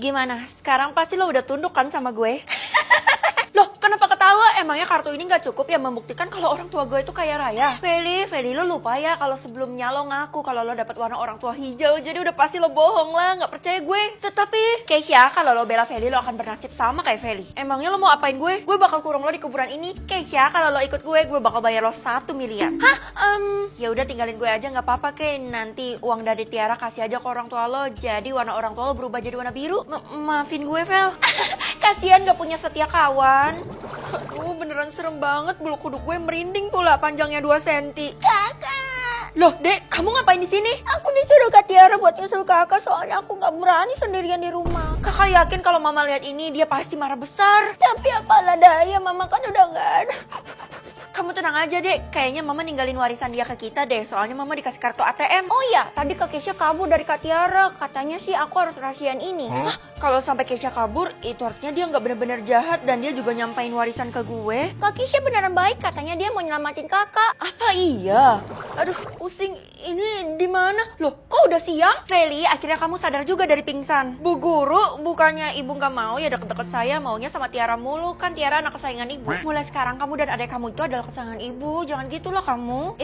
Gimana? Sekarang pasti lo udah tunduk kan sama gue? Loh, kenapa ketawa? Emangnya kartu ini gak cukup ya membuktikan kalau orang tua gue itu kaya raya? Feli, lo lupa ya kalau sebelumnya lo ngaku kalau lo dapat warna orang tua hijau. Jadi udah pasti lo bohong lah, gak percaya gue. Tetapi, Keisha, kalau lo bela Feli, lo akan bernasib sama kayak Feli. Emangnya lo mau apain gue? Gue bakal kurung lo di kuburan ini. Keisha, kalau lo ikut gue bakal bayar lo 1 miliar. Hah? Ya udah tinggalin gue aja gak apa-apa, Kay. Nanti uang dari Tiara kasih aja ke orang tua lo. Jadi warna orang tua lo berubah jadi warna biru. Maafin gue, Vel. Kasian gak punya setia kawan. Aduh, beneran serem banget. Bulu kuduk gue merinding pula, panjangnya 2 cm. Kakak. Loh, Dek, kamu ngapain di sini? Aku disuruh Kak Tiara buat nyusul kakak soalnya aku nggak berani sendirian di rumah. Kakak yakin kalau Mama lihat ini dia pasti marah besar. Tapi apalah daya, Mama kan udah nggak ada. Kamu tenang aja, Dek. Kayaknya Mama ninggalin warisan dia ke kita deh. Soalnya Mama dikasih kartu ATM. Oh iya, tadi Kak Keisha kabur dari Kak Tiara. Katanya sih aku harus rahasiain ini. Hah? Kalau sampai Keisha kabur, itu artinya dia nggak benar-benar jahat dan dia juga nyampain warisan ke gue. Kak Keisha beneran baik, katanya dia mau nyelamatin kakak. Apa iya? Aduh, pusing. Ini di mana? Loh, kok udah siang? Feli, akhirnya kamu sadar juga dari pingsan. Bu Guru, bukannya ibu nggak mau ya deket-deket saya, maunya sama Tiara mulu. Kan Tiara anak kesayangan ibu. Mulai sekarang kamu dan adik kamu itu adalah kesayangan ibu. Jangan gitu loh kamu.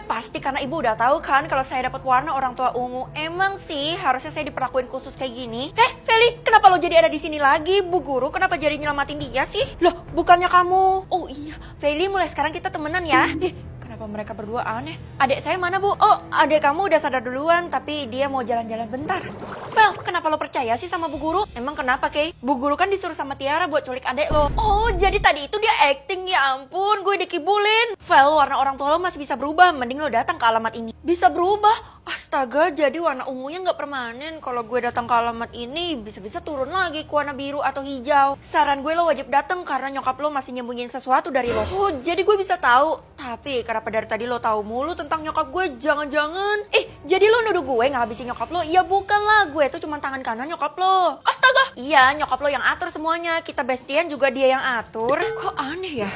Pasti karena ibu udah tahu kan kalau saya dapat warna orang tua ungu. Emang sih harusnya saya diperlakuin khusus kayak gini. Feli, kenapa lo jadi ada di sini lagi? Bu Guru, kenapa jadi nyelamatin dia sih? Loh, bukannya kamu. Oh iya, Feli, mulai sekarang kita temenan ya. Kenapa mereka berdua aneh? Adik saya mana, Bu? Oh, adik kamu udah sadar duluan, tapi dia mau jalan-jalan bentar. Fel, kenapa lo percaya sih sama Bu Guru? Emang kenapa, Kay? Bu Guru kan disuruh sama Tiara buat culik adik lo. Oh, jadi tadi itu dia acting, ya ampun, gue dikibulin. Fel, warna orang tua lo masih bisa berubah, mending lo datang ke alamat ini. Bisa berubah? Astaga, jadi warna ungunya nggak permanen. Kalau gue datang ke alamat ini, bisa-bisa turun lagi ke warna biru atau hijau. Saran gue lo wajib datang karena nyokap lo masih nyembunyiin sesuatu dari lo. Oh, jadi gue bisa tahu. Tapi kenapa dari tadi lo tahu mulu tentang nyokap gue? Jangan-jangan. Jadi lo nuduh gue ngabisin nyokap lo? Ya bukan lah, gue tuh cuma tangan kanan nyokap lo. Astaga. Iya, nyokap lo yang atur semuanya. Kita bestian juga dia yang atur. Kok aneh ya?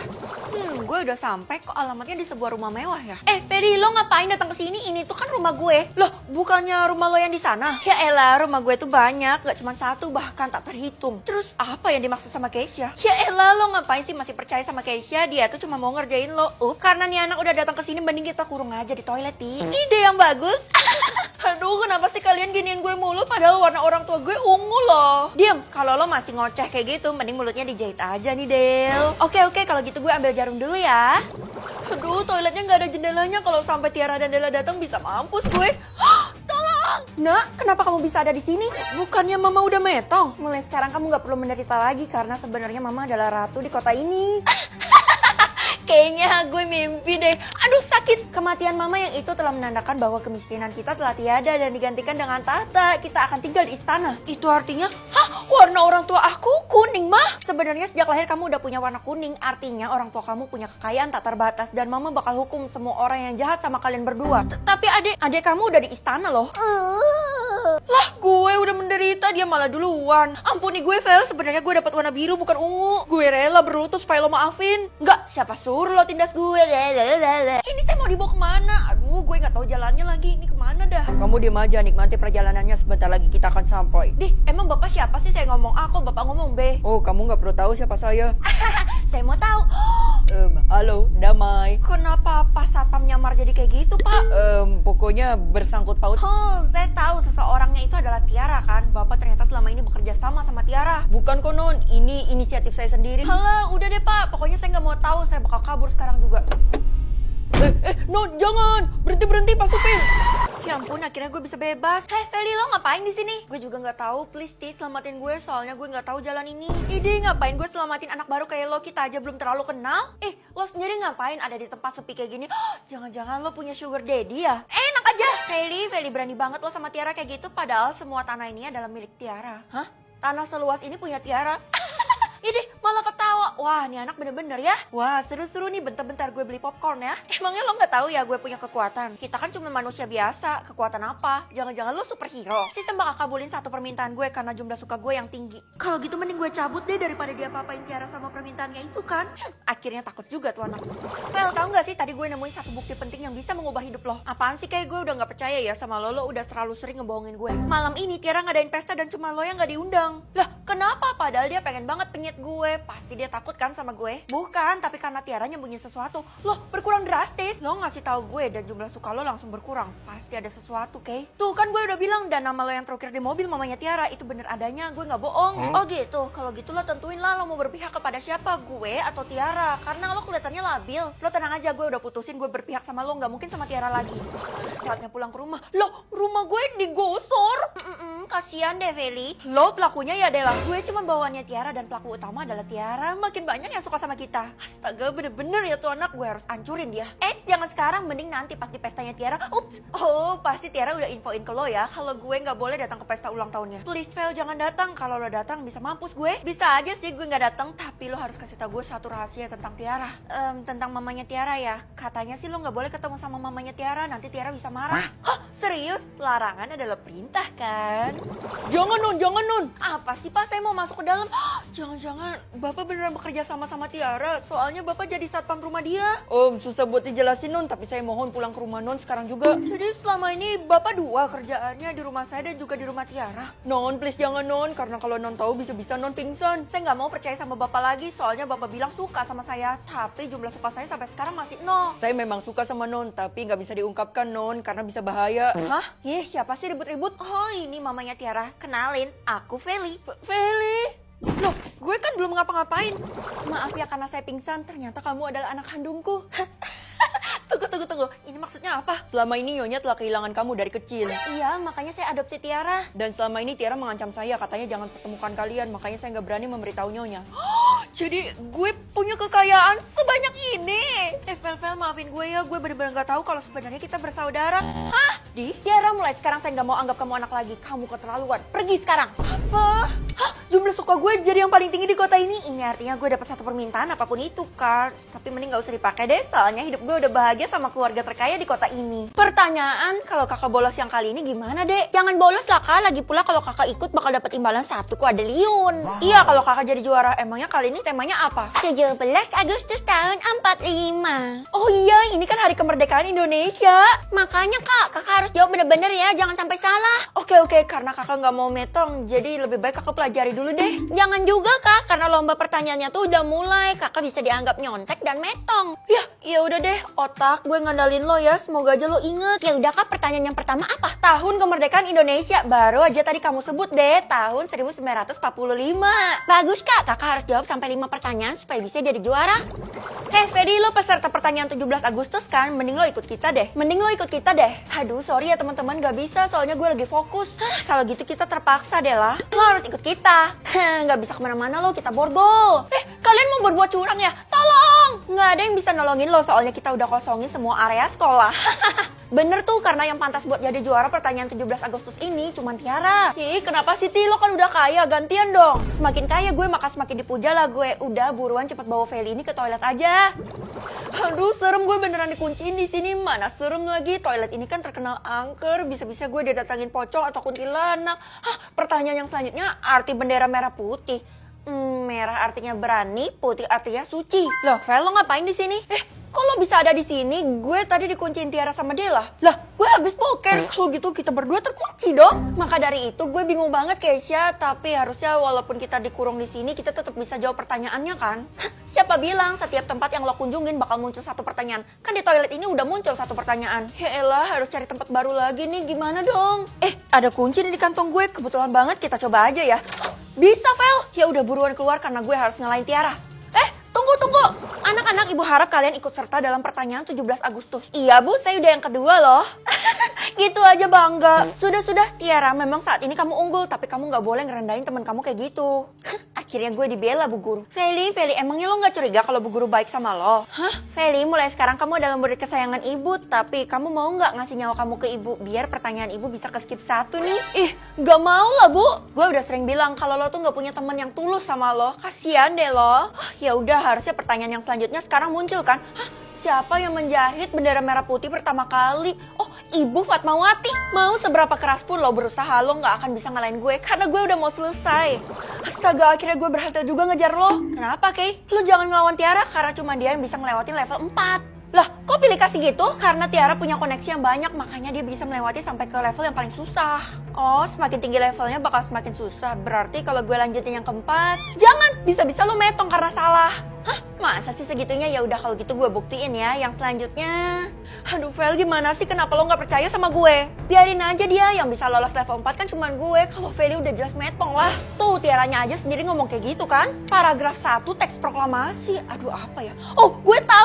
Gue udah sampai kok alamatnya di sebuah rumah mewah ya. Feri, lo ngapain datang ke sini? Ini tuh kan rumah gue. Loh, bukannya rumah lo yang di sana? Ya elah, rumah gue tuh banyak, gak cuma satu, bahkan tak terhitung. Terus apa yang dimaksud sama Keisha? Ya elah, lo ngapain sih masih percaya sama Keisha? Dia tuh cuma mau ngerjain lo. Karena nih anak udah datang ke sini, mending kita kurung aja di toilet, Ti. Ide yang bagus. Aduh, kenapa sih kalian giniin gue mulu padahal warna orang tua gue ungu loh. Diam, kalau lo masih ngoceh kayak gitu, mending mulutnya dijahit aja nih, Del. Oke, kalau gitu gue ambil jarum dulu ya. Aduh, toiletnya nggak ada jendelanya. Kalau sampai Tiara dan Della datang bisa mampus gue. Tolong! Nak, kenapa kamu bisa ada di sini? Bukannya Mama udah metong? Mulai sekarang kamu nggak perlu menderita lagi karena sebenarnya Mama adalah ratu di kota ini. Kayaknya gue mimpi deh. Aduh, sakit. Kematian Mama yang itu telah menandakan bahwa kemiskinan kita telah tiada dan digantikan dengan tahta. Kita akan tinggal di istana. Itu artinya, warna orang tua aku kuning, Mah. Sebenarnya sejak lahir kamu udah punya warna kuning. Artinya orang tua kamu punya kekayaan tak terbatas dan Mama bakal hukum semua orang yang jahat sama kalian berdua. Tapi adik kamu udah di istana loh. Lah, gue udah menderita, dia malah duluan. Ampuni gue, Vel. Sebenarnya gue dapat warna biru bukan ungu. Gue rela berlutut supaya lo maafin. Enggak, siapa suruh lo tindas gue? Ini saya mau dibawa kemana? Aduh, gue nggak tahu jalannya lagi. Ini kemana dah? Kamu diam aja, nikmati perjalanannya. Sebentar lagi kita akan sampai. Emang bapak siapa sih? Saya ngomong A, kok bapak ngomong B. Oh, kamu nggak perlu tahu siapa saya. Saya mau tahu. Halo, damai. Kenapa Pak Satpam nyamar jadi kayak gitu, Pak? Pokoknya bersangkut paut. Saya tahu seseorangnya itu adalah Tiara kan. Bapak ternyata selama ini bekerja sama Tiara. Bukan konon, ini inisiatif saya sendiri. Halah, udah deh Pak. Pokoknya saya nggak mau tahu. Saya bakal kabur sekarang juga. No, jangan. Berhenti Pak Supir. Ya ampun, akhirnya gue bisa bebas. Feli, lo ngapain di sini? Gue juga nggak tahu. Please, Ti, selamatin gue. Soalnya gue nggak tahu jalan ini. Ide, ngapain gue selamatin anak baru kayak lo? Kita aja belum terlalu kenal. Lo sendiri ngapain ada di tempat sepi kayak gini? Jangan-jangan lo punya sugar daddy ya? Enak aja. Feli berani banget lo sama Tiara kayak gitu. Padahal semua tanah ini adalah milik Tiara. Hah? Tanah seluas ini punya Tiara? Ide, malah ketawa. Wah, nih anak bener-bener ya. Wah, seru-seru nih, bentar-bentar gue beli popcorn ya. Emangnya lo nggak tahu ya gue punya kekuatan? Kita kan cuma manusia biasa, kekuatan apa? Jangan-jangan lo superhero? Sistem bakal kabulin satu permintaan gue karena jumlah suka gue yang tinggi. Kalau gitu mending gue cabut deh daripada dia apa-apain Tiara sama permintaannya itu kan. Akhirnya takut juga tuh anak. Fel, tahu nggak sih tadi gue nemuin satu bukti penting yang bisa mengubah hidup lo. Apaan sih, kayak gue udah nggak percaya ya sama lo udah terlalu sering ngebohongin gue. Malam ini Tiara ngadain pesta dan cuma lo yang nggak diundang. Lah, kenapa? Padahal dia pengen banget penyet gue. Pasti dia takut kan sama gue? Bukan, tapi karena Tiara nyembunyi sesuatu. Loh, berkurang drastis. Lo ngasih tahu gue dan jumlah suka lo langsung berkurang. Pasti ada sesuatu, Kay. Tuh kan gue udah bilang, dan nama lo yang terukir di mobil mamanya Tiara itu bener adanya, gue nggak bohong. Oh gitu, kalau gitu lo tentuin lah lo mau berpihak kepada siapa, gue atau Tiara. Karena lo kelihatannya labil. Lo tenang aja, gue udah putusin gue berpihak sama lo, nggak mungkin sama Tiara lagi. Saatnya pulang ke rumah. Loh, rumah gue digosor. Kasian deh, Feli. Lo pelakunya ya Dela. Gue cuma bawaannya Tiara dan pelaku utama adalah Tiara. Makin banyak yang suka sama kita. Astaga, bener-bener ya tuh anak. Gue harus hancurin dia. Jangan sekarang, mending nanti pas di pestanya Tiara. Ups. Oh, pasti Tiara udah infoin ke lo ya kalau gue nggak boleh datang ke pesta ulang tahunnya. Please, Fel, jangan datang. Kalau lo datang bisa mampus gue. Bisa aja sih gue nggak datang, tapi lo harus kasih tau gue satu rahasia tentang Tiara. Tentang mamanya Tiara ya. Katanya sih lo nggak boleh ketemu sama mamanya Tiara. Nanti Tiara bisa marah. Hah? Serius? Larangan adalah perintah kan? Jangan non. Apa sih Pak? Saya mau masuk ke dalam. Jangan-jangan Bapak beneran bekerja sama Tiara. Soalnya Bapak jadi satpam rumah dia. Susah buat dijelasin non, tapi saya mohon pulang ke rumah non sekarang juga. Jadi selama ini Bapak dua kerjaannya, di rumah saya dan juga di rumah Tiara. Non, please jangan non, karena kalau non tahu bisa-bisa non pingsan. Saya nggak mau percaya sama Bapak lagi, soalnya Bapak bilang suka sama saya, tapi jumlah suka saya sampai sekarang masih nol. Saya memang suka sama non, tapi nggak bisa diungkapkan non, karena bisa bahaya. Hah? Siapa sih ribut-ribut? Oh, ini mamanya Tiara. Kenalin, aku Feli. Feli? Loh, gue kan belum ngapa-ngapain. Maaf ya karena saya pingsan, ternyata kamu adalah anak kandungku. Tunggu. Ini maksudnya apa? Selama ini Nyonya telah kehilangan kamu dari kecil. Iya, makanya saya adopsi Tiara. Dan selama ini Tiara mengancam saya, katanya jangan pertemukan kalian. Makanya saya nggak berani memberitahu Nyonya. Jadi gue punya kekayaan sebanyak ini. Fel, maafin gue ya. Gue bener-bener nggak tahu kalau sebenarnya kita bersaudara. Hah? Tiara, mulai sekarang saya nggak mau anggap kamu anak lagi. Kamu keterlaluan. Pergi sekarang. Apa? Hah? Jumlah suka gue jadi yang paling tinggi di kota ini. Ini artinya gue dapat satu permintaan apapun itu kan. Tapi mending gak usah dipakai deh. Soalnya hidup gue udah bahagia sama keluarga terkaya di kota ini. Pertanyaan, kalau kakak bolos yang kali ini gimana dek? Jangan bolos lah kak. Lagi pula kalau kakak ikut bakal dapat imbalan 1 kuadriliun. Iya, kalau kakak jadi juara. Emangnya kali ini temanya apa? 17 Agustus tahun 45. Oh iya, ini kan hari kemerdekaan Indonesia. Makanya kakak harus jawab bener-bener ya. Jangan sampai salah. Oke, karena kakak nggak mau metong, jadi lebih baik kakak pelajari dulu deh. Jangan juga kak, karena lomba pertanyaannya tuh udah mulai. Kakak bisa dianggap nyontek dan metong. Ya udah deh, otak gue ngandalin lo ya. Semoga aja lo inget. Ya udah kak, pertanyaan yang pertama apa? Tahun kemerdekaan Indonesia. Baru aja tadi kamu sebut deh, tahun 1945. Bagus kak, kakak harus jawab sampai 5 pertanyaan supaya bisa jadi juara. Fedi, lo peserta pertanyaan 17 Agustus kan? Mending lo ikut kita deh. Aduh, sorry ya teman-teman, gak bisa soalnya gue lagi fokus. Kalau gitu kita terpaksa deh lah. Lo harus ikut kita. Gak bisa kemana-mana lo, kita borgol. Kalian mau berbuat curang ya? Tolong! Gak ada yang bisa nolongin lo, soalnya kita udah kosongin semua area sekolah. Bener tuh, karena yang pantas buat jadi juara pertanyaan 17 Agustus ini cuma Tiara. Kenapa sih Ti? Lo kan udah kaya, gantian dong. Semakin kaya gue maka semakin dipuja lah gue. Udah buruan cepet bawa Feli ini ke toilet aja. Aduh, serem, gue beneran dikunciin di sini. Mana serem lagi, toilet ini kan terkenal angker. Bisa-bisa gue didatangin pocong atau kuntilanak. Pertanyaan yang selanjutnya, arti bendera merah putih. Merah artinya berani, putih artinya suci. Loh, Fel, lo ngapain di sini? Kok lo bisa ada di sini? Gue tadi dikunciin Tiara sama Dela. Lah, gue habis poker. Kalau gitu kita berdua terkunci dong. Maka dari itu gue bingung banget Keisha. Tapi harusnya walaupun kita dikurung di sini, kita tetap bisa jawab pertanyaannya kan? Siapa bilang setiap tempat yang lo kunjungin bakal muncul satu pertanyaan? Kan di toilet ini udah muncul satu pertanyaan. Ya elah, harus cari tempat baru lagi nih. Gimana dong? Ada kunci nih di kantong gue. Kebetulan banget, kita coba aja ya. Bisa, Fel. Ya udah buruan keluar karena gue harus ngalahin Tiara. Tunggu. Anak-anak, ibu harap kalian ikut serta dalam pertanyaan 17 Agustus. Iya bu, saya udah yang kedua loh. gitu aja bangga. Sudah, Tiara, memang saat ini kamu unggul, tapi kamu nggak boleh ngerendahin teman kamu kayak gitu. Akhirnya gue dibela Bu Guru. Feli, emangnya lo nggak curiga kalau Bu Guru baik sama lo? Feli, mulai sekarang kamu adalah murid kesayangan ibu, tapi kamu mau nggak ngasih nyawa kamu ke ibu biar pertanyaan ibu bisa ke skip 1 nih? Ih, nggak mau lah Bu. Gue udah sering bilang kalau lo tuh nggak punya teman yang tulus sama lo. Kasian deh lo. Ya udah, harusnya pertanyaan yang selanjutnya sekarang muncul kan? Siapa yang menjahit bendera merah putih pertama kali? Oh, Ibu Fatmawati. Mau seberapa keras pun lo berusaha, lo nggak akan bisa ngalahin gue karena gue udah mau selesai. Astaga, akhirnya gue berhasil juga ngejar lo. Kenapa, Kay? Lo jangan ngelawan Tiara karena cuma dia yang bisa ngelewatin level 4. Lah, kok pilih kasih gitu? Karena Tiara punya koneksi yang banyak, makanya dia bisa melewati sampai ke level yang paling susah. Oh, semakin tinggi levelnya bakal semakin susah. Berarti kalau gue lanjutin yang keempat, jangan! Bisa-bisa lo metong karena salah. Hah? Masa sih segitunya? Ya udah kalau gitu gue buktiin ya yang selanjutnya. Aduh, Vel, gimana sih? Kenapa lo nggak percaya sama gue? Biarin aja dia, yang bisa lolos level 4 kan cuman gue. Kalau Feli udah jelas metong lah. Tuh, Tiaranya aja sendiri ngomong kayak gitu kan? Paragraf 1 teks proklamasi. Aduh, apa ya? Oh, gue tahu.